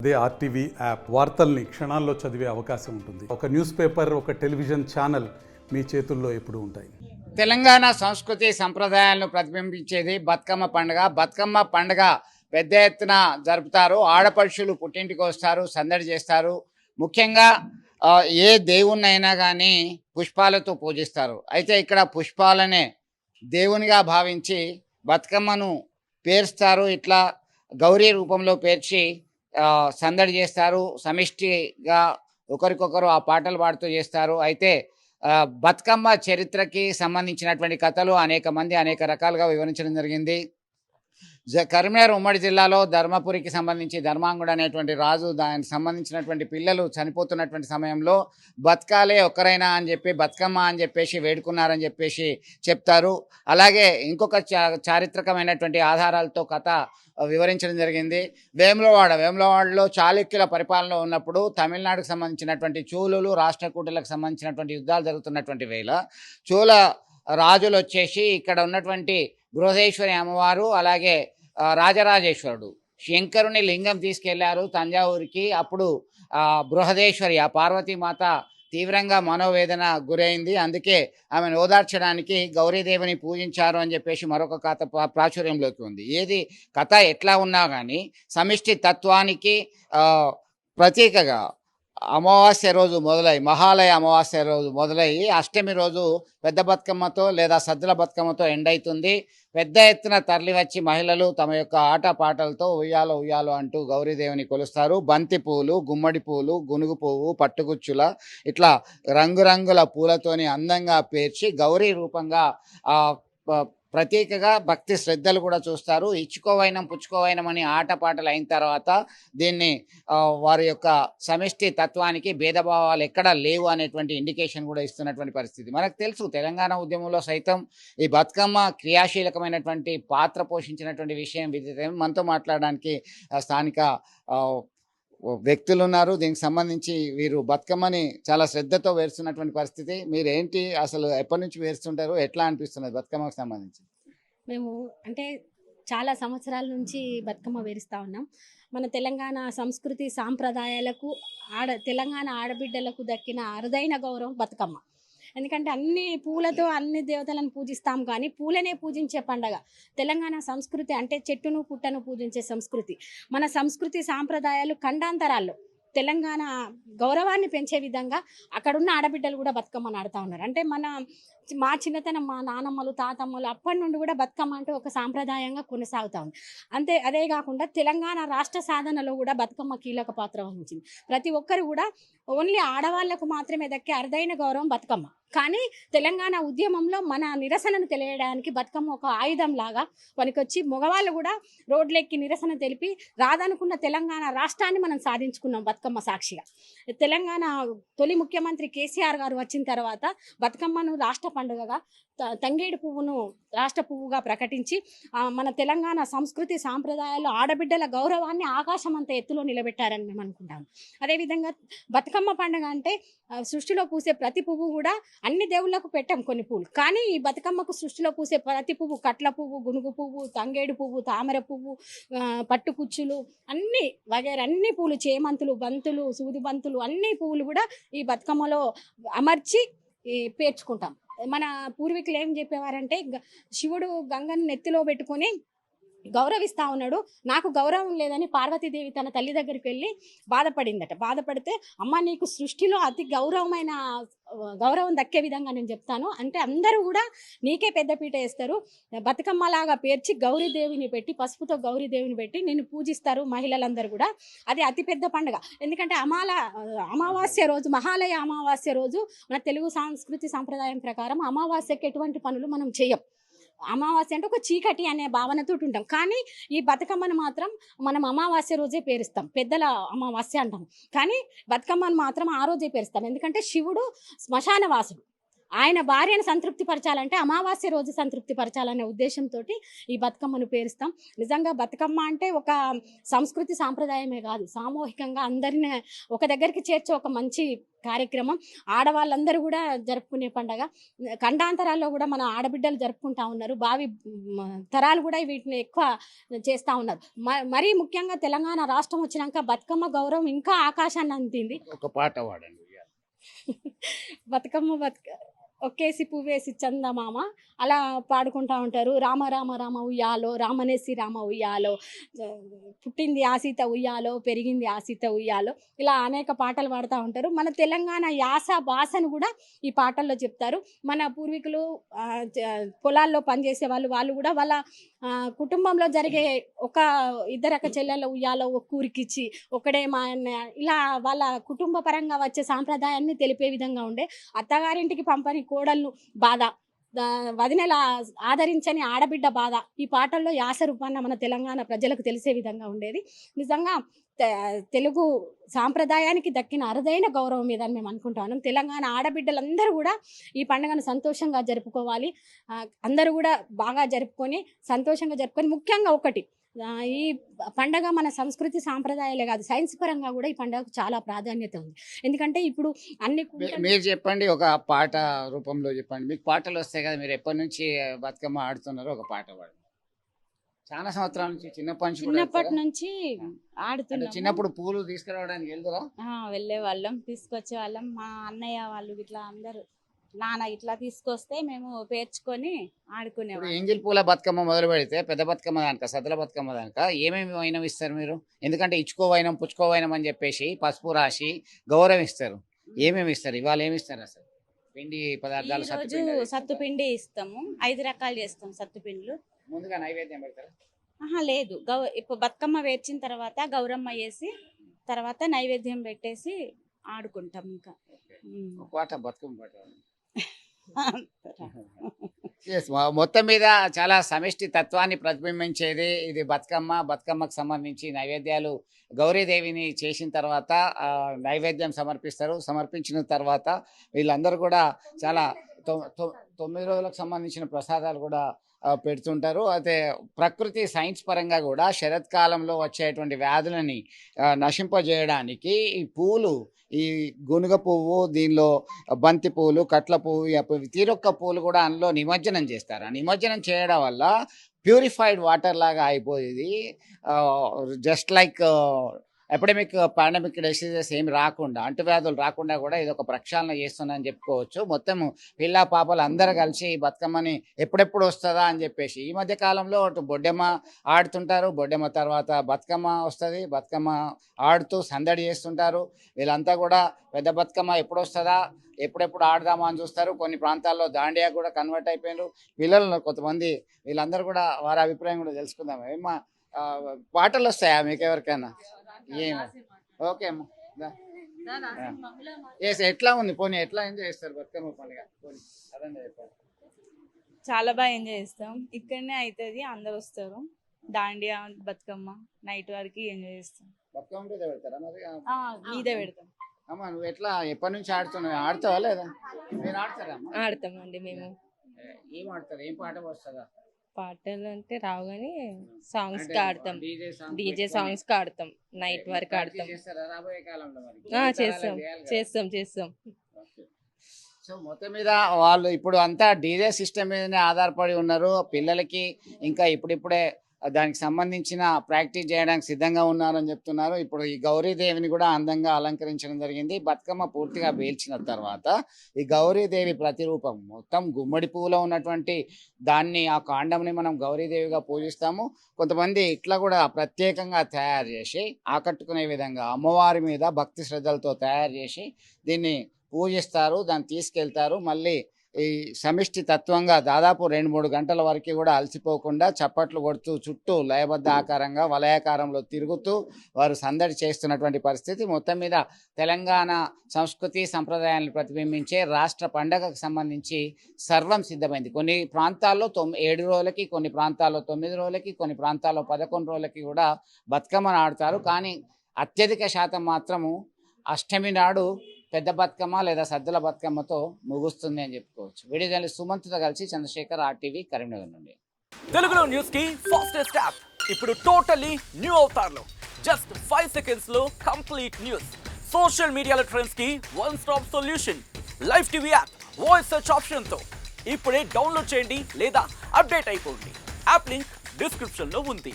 అదే RTV app వార్తల్ని క్షణాల్లో చదివే అవకాశం ఉంటుంది. ఒక న్యూస్ పేపర్, ఒక టెలివిజన్ ఛానల్ మీ చేతుల్లో ఎప్పుడూ ఉంటాయి. తెలంగాణ సంస్కృతి సంప్రదాయాలను ప్రతిబింబించేది బతుకమ్మ పండుగ. బతుకమ్మ పండుగ పెద్ద ఎత్తున జరుపుతారు. ఆడపడుచులు పుట్టింటికి వస్తారు, సందడి చేస్తారు. ముఖ్యంగా ఏ దేవుణ్ణైనా కానీ పుష్పాలతో పూజిస్తారు. అయితే ఇక్కడ పుష్పాలనే దేవునిగా భావించి బతుకమ్మను పేరుస్తారు. ఇట్లా గౌరీ రూపంలో పేర్చి సందడి చేస్తారు. సమిష్టిగా ఒకరికొకరు ఆ పాటలు పాడుతూ చేస్తారు. అయితే బతుకమ్మ చరిత్రకి సంబంధించినటువంటి కథలు అనేక మంది అనేక రకాలుగా వివరించడం జరిగింది. కరీంనగర్ ఉమ్మడి జిల్లాలో ధర్మపురికి సంబంధించి ధర్మాంగుడు అనేటువంటి రాజు దానికి సంబంధించినటువంటి పిల్లలు చనిపోతున్నటువంటి సమయంలో బతకాలే ఒక్కరైనా అని చెప్పి బతుకమ్మ అని చెప్పేసి వేడుకున్నారని చెప్పేసి చెప్తారు. అలాగే ఇంకొక చారిత్రకమైనటువంటి ఆధారాలతో కథ వివరించడం జరిగింది. వేములవాడలో చాళుక్యుల పరిపాలన ఉన్నప్పుడు తమిళనాడుకు సంబంధించినటువంటి చూలులు రాష్ట్రకూటులకు సంబంధించినటువంటి యుద్ధాలు జరుగుతున్నటువంటి వేళ చూల రాజులు వచ్చేసి ఇక్కడ ఉన్నటువంటి బృహదేశ్వరి అమ్మవారు అలాగే రాజరాజేశ్వరుడు శంకరుని లింగం తీసుకెళ్లారు తంజావూరికి. అప్పుడు బృహదేశ్వరి ఆ పార్వతీమాత తీవ్రంగా మనోవేదన గురైంది. అందుకే ఆమెను ఓదార్చడానికి గౌరీదేవిని పూజించారు అని చెప్పేసి మరొక కథ ప్రాచుర్యంలోకి ఉంది. ఏది కథ ఎట్లా ఉన్నా కానీ సమిష్టి తత్వానికి ప్రతీకగా అమావాస్య రోజు మహాలయ అమావాస్య రోజు మొదలయ్యి అష్టమి రోజు పెద్ద బతుకమ్మతో లేదా సద్దుల బతుకమ్మతో ఎండ్ అవుతుంది. పెద్ద ఎత్తున తరలి వచ్చి మహిళలు తమ యొక్క ఆట పాటలతో ఉయ్యాలో ఉయ్యాలో అంటూ గౌరీదేవిని కొలుస్తారు. బంతి పూలు, గుమ్మడి పూలు, గునుగు పువ్వు, పట్టుగుచ్చుల ఇట్లా రంగురంగుల పూలతోని అందంగా పేర్చి గౌరీ రూపంగా ప్రత్యేకగా భక్తి శ్రద్ధలు కూడా చూస్తారు. ఇచ్చుకోవైనం పుచ్చుకోవైనం అని ఆటపాటలు అయిన తర్వాత దీన్ని వారి యొక్క సమిష్టి తత్వానికి భేదభావాలు ఎక్కడా లేవు అనేటువంటి ఇండికేషన్ కూడా ఇస్తున్నటువంటి పరిస్థితి మనకు తెలుసు. తెలంగాణ ఉద్యమంలో సైతం ఈ బతుకమ్మ క్రియాశీలకమైనటువంటి పాత్ర పోషించినటువంటి విషయం విదితం. మనతో మాట్లాడడానికి స్థానిక వ్యక్తులు ఉన్నారు. దీనికి సంబంధించి వీరు బతుకమ్మని చాలా శ్రద్ధతో వేరుస్తున్నటువంటి పరిస్థితి. మీరు ఏంటి అసలు ఎప్పటి నుంచి వేరుస్తుంటారు, ఎట్లా అనిపిస్తున్నది బతుకమ్మకు సంబంధించి? మేము అంటే చాలా సంవత్సరాల నుంచి బతుకమ్మ వేరుస్తూ ఉన్నాం. మన తెలంగాణ సంస్కృతి సాంప్రదాయాలకు తెలంగాణ ఆడబిడ్డలకు దక్కిన అరుదైన గౌరవం బతుకమ్మ. ఎందుకంటే అన్ని పూలతో అన్ని దేవతలను పూజిస్తాం, కానీ పూలనే పూజించే పండగ తెలంగాణ సంస్కృతి. అంటే చెట్టును పుట్టను పూజించే సంస్కృతి. మన సంస్కృతి సాంప్రదాయాలు ఖండాంతరాల్లో తెలంగాణ గౌరవాన్ని పెంచే విధంగా అక్కడున్న ఆడబిడ్డలు కూడా బతుకమ్మను ఆడుతూ ఉన్నారు. అంటే మా చిన్నతనం మా నానమ్మలు తాతమ్మలు అప్పటి నుండి కూడా బతుకమ్మ అంటే ఒక సాంప్రదాయంగా కొనసాగుతూ ఉంది. అదే కాకుండా తెలంగాణ రాష్ట్ర సాధనలో కూడా బతుకమ్మ కీలక పాత్ర వహించింది. ప్రతి ఒక్కరు కూడా ఓన్లీ ఆడవాళ్లకు మాత్రమే దక్కే అరుదైన గౌరవం బతుకమ్మ. కానీ తెలంగాణ ఉద్యమంలో మన నిరసనను తెలియడానికి బతుకమ్మ ఒక ఆయుధం లాగా పనికొచ్చి మగవాళ్ళు కూడా రోడ్లెక్కి నిరసన తెలిపి రాదనుకున్న తెలంగాణ రాష్ట్రాన్ని మనం సాధించుకున్నాం బతుకమ్మ సాక్షిగా. తెలంగాణ తొలి ముఖ్యమంత్రి కేసీఆర్ గారు వచ్చిన తర్వాత బతుకమ్మను రాష్ట్ర పండుగగా తంగేడు పువ్వును రాష్ట్ర పువ్వుగా ప్రకటించి మన తెలంగాణ సంస్కృతి సాంప్రదాయాలు ఆడబిడ్డల గౌరవాన్ని ఆకాశం అంత ఎత్తులో నిలబెట్టారని మేము అనుకుంటాము. అదేవిధంగా బతుకమ్మ పండుగ అంటే సృష్టిలో పూసే ప్రతి పువ్వు కూడా అన్ని దేవుళ్ళకు పెట్టాం కొన్ని పూలు, కానీ ఈ బతుకమ్మకు సృష్టిలో పూసే ప్రతి పువ్వు కట్ల పువ్వు, గునుగు పువ్వు, తంగేడు పువ్వు, తామర పువ్వు, పట్టుకుచ్చులు అన్ని వగైరా అన్ని పూలు, చేమంతులు, బంతులు, సూది బంతులు అన్ని పువ్వులు కూడా ఈ బతుకమ్మలో అమర్చి పేర్చుకుంటాం. మన పూర్వీకులు ఏం చెప్పేవారంటే శివుడు గంగను నెత్తిలో పెట్టుకొని గౌరవిస్తా ఉన్నాడు, నాకు గౌరవం లేదని పార్వతీదేవి తన తల్లి దగ్గరికి వెళ్ళి బాధపడిందట. బాధపడితే అమ్మ నీకు సృష్టిలో అతి గౌరవం దక్కే విధంగా నేను చెప్తాను అంటే అందరూ కూడా నీకే పెద్దపీట వేస్తారు, బతుకమ్మలాగా పేర్చి గౌరీదేవిని పెట్టి పసుపుతో గౌరీదేవిని పెట్టి నిన్ను పూజిస్తారు మహిళలందరూ కూడా. అది అతిపెద్ద పండుగ. ఎందుకంటే అమావాస్య రోజు మహాలయ అమావాస్య రోజు మన తెలుగు సంస్కృతి సంప్రదాయం ప్రకారం అమావాస్యకి ఎటువంటి పనులు మనం చేయం. అమావాస్య అంటే ఒక చీకటి అనే భావనతో ఉంటాం, కానీ ఈ బతుకమ్మను మాత్రం మనం అమావాస్య రోజే పేరుస్తాం. పెద్దల అమావాస్య అంటాం, కానీ బతుకమ్మను మాత్రం ఆ రోజే పేరుస్తాం. ఎందుకంటే శివుడు శ్మశానవాసుడు, ఆయన భార్యను సంతృప్తి పరచాలంటే అమావాస్య రోజు సంతృప్తి పరచాలనే ఉద్దేశంతో ఈ బతుకమ్మను పేరుస్తాం. నిజంగా బతుకమ్మ అంటే ఒక సంస్కృతి సాంప్రదాయమే కాదు, సామూహికంగా అందరిని ఒక దగ్గరికి చేర్చే ఒక మంచి కార్యక్రమం. ఆడవాళ్ళందరూ కూడా జరుపుకునే పండగ. ఖండాంతరాల్లో కూడా మన ఆడబిడ్డలు జరుపుకుంటా ఉన్నారు. భావి తరాలు కూడా వీటిని ఎక్కువ చేస్తూ ఉన్నారు. మరీ ముఖ్యంగా తెలంగాణ రాష్ట్రం వచ్చినాక బతుకమ్మ గౌరవం ఇంకా ఆకాశాన్ని అందింది. ఒక పాట పాడండి. బతుకమ్మ ఒక్కేసి పువ్వేసి చందమామ అలా పాడుకుంటూ ఉంటారు. రామ రామ రామ ఉయ్యాలో, రామనేసి రామ ఉయ్యాలో, పుట్టింది ఆ సీత ఉయ్యాలో, పెరిగింది ఆ సీత ఉయ్యాలో, ఇలా అనేక పాటలు పాడుతూ ఉంటారు. మన తెలంగాణ యాస భాషను కూడా ఈ పాటల్లో చెప్తారు. మన పూర్వీకులు పొలాల్లో పనిచేసే వాళ్ళు కూడా వాళ్ళ కుటుంబంలో జరిగే ఒక ఇద్దరక చెల్లెళ్ళ ఉయ్యాలో ఒక ఊరికిచ్చి ఒకడే మా ఇలా వాళ్ళ కుటుంబ పరంగా వచ్చే సాంప్రదాయాన్ని తెలిపే విధంగా ఉండే. అత్తగారింటికి పంపని కోడళ్ళు బాధ, వదినెల ఆదరించని ఆడబిడ్డ బాధ ఈ పాటల్లో యాస రూపాన మన తెలంగాణ ప్రజలకు తెలిసే విధంగా ఉండేది. నిజంగా తెలుగు సాంప్రదాయానికి దక్కిన అరుదైన గౌరవం మీద మేము అనుకుంటాం. తెలంగాణ ఆడబిడ్డలందరూ కూడా ఈ పండుగను సంతోషంగా జరుపుకోవాలి. అందరూ కూడా బాగా జరుపుకొని సంతోషంగా జరుపుకొని, ముఖ్యంగా ఒకటి, ఈ పండగ మన సంస్కృతి సాంప్రదాయాలే కాదు, సైన్స్ పరంగా కూడా ఈ పండుగకు చాలా ప్రాధాన్యత ఉంది. ఎందుకంటే ఇప్పుడు అన్ని మీరు చెప్పండి, ఒక పాట రూపంలో చెప్పండి. మీకు పాటలు వస్తాయి కదా, మీరు ఎప్పటి నుంచి బతుకమ్మ ఆడుతున్నారో ఒక పాట పాడండి. చాలా సంవత్సరాల నుంచి, చిన్నప్పటి నుంచి ఆడుతున్నాం. చిన్నప్పుడు పూలు తీసుకురావడానికి వెళ్తారా? వెళ్ళే వాళ్ళం, తీసుకొచ్చే వాళ్ళం. మా అన్నయ్య వాళ్ళు ఇట్లా అందరూ నాన్న ఇట్లా తీసుకొస్తే మేము పేర్చుకొని ఆడుకునేవాళ్ళం. ఏంజిల్ పూల బతుకమ్మ మొదలు పెడితే పెద్ద బతుకమ్మ దానిక, సద్దుల బతుకమ్మ దానిక ఏమేమి వైనం ఇస్తారు మీరు? ఎందుకంటే ఇచ్చుకోవైనం పుచ్చుకోవైనం అని చెప్పేసి పసుపు రాసి గౌరవం ఇస్తారు. ఏమేమి ఇస్తారు? ఇవాళ ఏమి ఇస్తారు అసలు? పిండి పదార్థాలు సత్తుపిండి ఇస్తాము. 5 రకాలు చేస్తాం సత్తుపిండ్లు. ముందుగా నైవేద్యం పెడతారు? లేదు, ఇప్పుడు బతుకమ్మ వేర్చిన తర్వాత గౌరమ్మ వేసి తర్వాత నైవేద్యం పెట్టేసి ఆడుకుంటాం. ఇంకా పాట బతుకమ్మ పాట. మొత్తం మీద చాలా సమిష్టి తత్వాన్ని ప్రతిబింబించేది ఇది బతుకమ్మ. బతుకమ్మకు సంబంధించి నైవేద్యాలు గౌరీదేవిని చేసిన తర్వాత నైవేద్యం సమర్పిస్తారు. సమర్పించిన తర్వాత వీళ్ళందరూ కూడా చాలా 9 రోజులకు సంబంధించిన ప్రసాదాలు కూడా పెడుతుంటారు. అయితే ప్రకృతి సైన్స్ పరంగా కూడా శరత్కాలంలో వచ్చేటువంటి వ్యాధులని నశింపజేయడానికి ఈ పూలు, ఈ గునుగ పువ్వు, దీనిలో బంతి పువ్వులు, కట్ల పువ్వు, తీరొక్క పువ్వులు కూడా అందులో నిమజ్జనం చేస్తారు. ఆ నిమజ్జనం చేయడం వల్ల ప్యూరిఫైడ్ వాటర్ లాగా అయిపోయేది. Just like epidemic pandemic diseases ఏమి రాకుండా, అంటువ్యాధులు రాకుండా కూడా ఇది ఒక ప్రక్షాళన చేస్తుందని చెప్పుకోవచ్చు. మొత్తం పిల్ల పాపలు అందరూ కలిసి బతుకమ్మని ఎప్పుడెప్పుడు వస్తుందా అని చెప్పేసి ఈ మధ్య కాలంలో అటు బొడ్డెమ్మ ఆడుతుంటారు. బొడ్డెమ్మ తర్వాత బతుకమ్మ వస్తుంది. బతుకమ్మ ఆడుతూ సందడి చేస్తుంటారు. వీళ్ళంతా కూడా పెద్ద బతుకమ్మ ఎప్పుడు వస్తుందా, ఎప్పుడెప్పుడు ఆడదామా అని చూస్తారు. కొన్ని ప్రాంతాల్లో దాండియా కూడా కన్వర్ట్ అయిపోయినారు పిల్లలు కొంతమంది. వీళ్ళందరూ కూడా వారి అభిప్రాయం కూడా తెలుసుకుందాం. ఏమా పాటలు వస్తాయా మీకు ఎవరికైనా? ఓకే అమ్మ, ఎట్లా ఉంది? పోనీ ఎట్లా ఎంజాయ్ చేస్తారు బతుకమ్మ పండుగ? అదే చెప్పారు. చాలా బాగా ఎంజాయ్ చేస్తాం. ఇక్కడనే అవుతుంది, అందరు వస్తారు. దాండియా బతుకమ్మ నైట్ వరకు ఎంజాయ్ చేస్తాం. బతుకమ్మ మీద పెడతారా మరి? మీదే పెడతాం. అమ్మ నువ్వు ఎట్లా ఎప్పటి నుంచి ఆడుతున్నావు? ఆడతావా లేదా? మీరు ఆడతారా? ఆడతామండి మేము. ఏం ఆడతారు? ఏం పాట వస్తుందా? పాటలు అంటే రావు కానీ సాంగ్స్ కి ఆడతాం. డీజే సాంగ్స్ కి ఆడతాం. నైట్ వరకు ఆడతాం. రాబోయే కాలంలో చేస్తాం. సో మొత్తం మీద వాళ్ళు ఇప్పుడు అంతా డీజే సిస్టమ్ మీదనే ఆధారపడి ఉన్నారు. పిల్లలకి ఇంకా ఇప్పుడిప్పుడే దానికి సంబంధించిన ప్రాక్టీస్ చేయడానికి సిద్ధంగా ఉన్నారని చెప్తున్నారు. ఇప్పుడు ఈ గౌరీదేవిని కూడా అందంగా అలంకరించడం జరిగింది. బతుకమ్మ పూర్తిగా పేల్చిన తర్వాత ఈ గౌరీదేవి ప్రతిరూపం మొత్తం గుమ్మడి పువ్వులో ఉన్నటువంటి దాన్ని, ఆ కాండంని మనం గౌరీదేవిగా పూజిస్తాము. కొంతమంది ఇట్లా కూడా ప్రత్యేకంగా తయారు చేసి ఆకట్టుకునే విధంగా అమ్మవారి మీద భక్తి శ్రద్ధలతో తయారు చేసి దీన్ని పూజిస్తారు. దాన్ని తీసుకెళ్తారు. మళ్ళీ ఈ సమిష్టి తత్వంగా దాదాపు 2-3 గంటల వరకు కూడా అలసిపోకుండా చప్పట్లు కొడుతూ చుట్టూ లయబద్ధ ఆకారంగా వలయాకారంలో తిరుగుతూ వారు సందడి చేస్తున్నటువంటి పరిస్థితి. మొత్తం మీద తెలంగాణ సంస్కృతి సంప్రదాయాలను ప్రతిబింబించే రాష్ట్ర పండగకు సంబంధించి సర్వం సిద్ధమైంది. కొన్ని ప్రాంతాల్లో 7 రోజులకి, కొన్ని ప్రాంతాల్లో 9 రోజులకి, కొన్ని ప్రాంతాల్లో 11 రోజులకి కూడా బతుకమ్మను ఆడతారు. కానీ అత్యధిక శాతం మాత్రము అష్టమి నాడు పెద్ద బతుకమ్మ లేదా సద్దుల బతుకమ్మతో ముగుస్తుంది అని చెప్పుకోవచ్చు. వీడియో జర్నలిస్ట్ సుమంత్తో కలిసి చంద్రశేఖర్, RTV, కరీంనగర్ నుండి. తెలుగులో న్యూస్ కి ఫాస్టెస్ట్ యాప్ ఇప్పుడు టోటలీ న్యూ అవతార్లో జస్ట్ 5 సెకండ్స్ లో కంప్లీట్ న్యూస్. సోషల్ మీడియాలో ట్రెండ్స్ కి one stop solution. Live TV app voice search option తో ఇప్పుడే డౌన్లోడ్ చేయండి లేదా అప్డేట్ అయిపోండి. యాప్ లింక్ డిస్క్రిప్షన్ లో ఉంది.